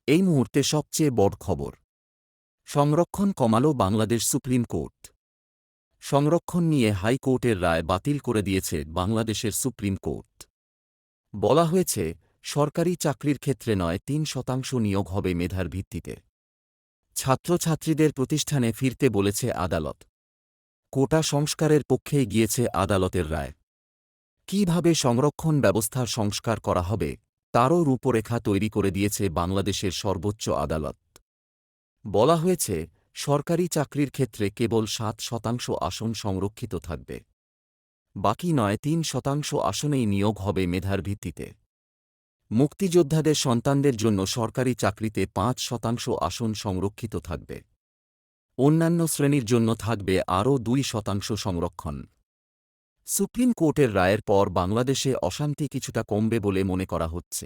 এই মুহূর্তে সবচেয়ে বড় খবর, সংরক্ষণ কমাল বাংলাদেশ সুপ্রিম কোর্ট। সংরক্ষণ নিয়ে হাইকোর্টের রায় বাতিল করে দিয়েছে বাংলাদেশের সুপ্রিম কোর্ট। বলা হয়েছে, সরকারি চাকরির ক্ষেত্রে নয় ৩% নিয়োগ হবে মেধার ভিত্তিতে। ছাত্রছাত্রীদের প্রতিষ্ঠানে ফিরতে বলেছে আদালত। কোটা সংস্কারের পক্ষেই গিয়েছে আদালতের রায়। কিভাবে সংরক্ষণ ব্যবস্থার সংস্কার করা হবে তারও রূপরেখা তৈরি করে দিয়েছে বাংলাদেশের সর্বোচ্চ আদালত। বলা হয়েছে, সরকারি চাকরির ক্ষেত্রে কেবল ৭% আসন সংরক্ষিত থাকবে। বাকি ৯-৩% আসনেই নিয়োগ হবে মেধার ভিত্তিতে। মুক্তিযোদ্ধাদের সন্তানদের জন্য সরকারি চাকরিতে ৫% আসন সংরক্ষিত থাকবে। অন্যান্য শ্রেণীর জন্য থাকবে আরও ২% সংরক্ষণ। সুপ্রিম কোর্টের রায়ের পর বাংলাদেশে অশান্তি কিছুটা কমবে বলে মনে করা হচ্ছে।